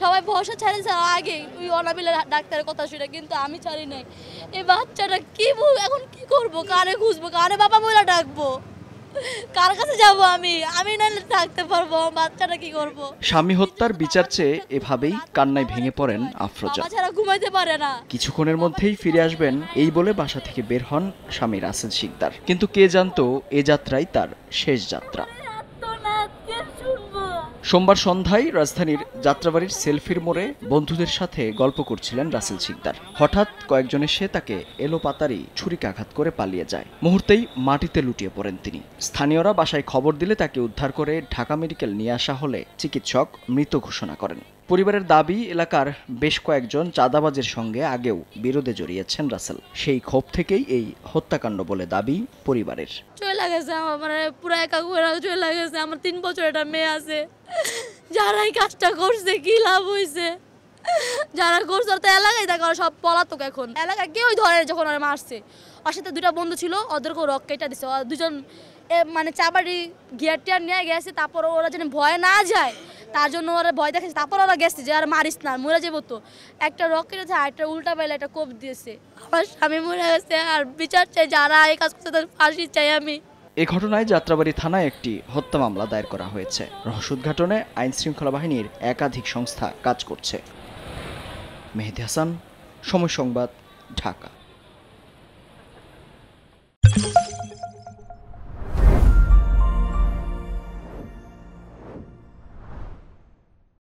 সবাই ভরসা ছাড়েছে আগে ওই অনাবিলের ডাক্তারের কথা শুনে, কিন্তু আমি ছাড়ি নাই। এই বাচ্চাটা কি এখন কি করব, কারে খুঁজবো, কারে বাবা বলে ডাকবো, কার কাছে যাবো? আমি না থাকতে পারবো, বাচ্চাটা কি করব? স্বামী হত্যার বিচার চেয়ে এভাবেই কান্নায় ভেঙে পড়েন আফরোজা। ছাড়া ঘুমাইতে পারে না। কিছুক্ষণের মধ্যেই ফিরে আসবেন এই বলে বাসা থেকে বের হন স্বামী রাসেল শিকদার। কিন্তু কে জানতো এ যাত্রাই তার শেষ যাত্রা। সোমবার সন্ধ্যায় রাজধানীর যাত্রাবাড়ির সেলফির মোড়ে বন্ধুদের সাথে গল্প করছিলেন রাসেল শিকদার। হঠাৎ কয়েকজন এসে তাকে এলোপাতাড়ি ছুরিকাঘাত করে পালিয়ে যায়। মুহূর্তেই মাটিতে লুটিয়ে পড়েন তিনি। স্থানীয়রা বাসায় খবর দিলে তাকে উদ্ধার করে ঢাকা মেডিকেল নিয়ে আসা হলে চিকিৎসক মৃত ঘোষণা করেন। পরিবারের দাবি, এলাকার বেশ কয়েকজন চাঁদাবাজের সঙ্গে আগেও বিরোধে জড়িয়েছেন রাসেল। সেই ক্ষোভ থেকেই এই হত্যাকাণ্ড বলে দাবি পরিবারের। চলে গেছে আমার, মানে পুরো একা করে চলে গেছে। আমার 3 বছর একটা মেয়ে আছে, যারা এই কাজটা করছে কি লাভ হয়েছে? যারা করছে তো এলাকায় থাকে, সব পলাতক। এখন এলাকায় কেউই ধরে যখন ওরা মারছে। ওর সাথে 2টা বন্ধু ছিল, ওদেরকেও রক কেটে দিছে। দুজন মানে চাবাড়ি গিয়ার টিয়ার নিয়ে গেছে, তারপর ওরা যেন ভয় না যায় তার জন্য ওরা ভয় দেখাচ্ছে। তারপর ওরা গেছে যে আর মারিস না, মরে যাবো তো। একটা রক কেটেছে, আর একটা উল্টা পাইলে একটা কোপ দিয়েছে। আমার স্বামী মরে গেছে, আর বিচার চাই, যারা এই কাজ করছে তাদের ফাঁসি চাই আমি। এ ঘটনায় যাত্রাবাড়ি থানায় একটি হত্যা মামলা দায়ের করা হয়েছে। রহস্য উদ্ঘাটনে আইন শৃঙ্খলা বাহিনীর একাধিক সংস্থা কাজ করছে। মেহেদী হাসান, সময় সংবাদ, ঢাকা।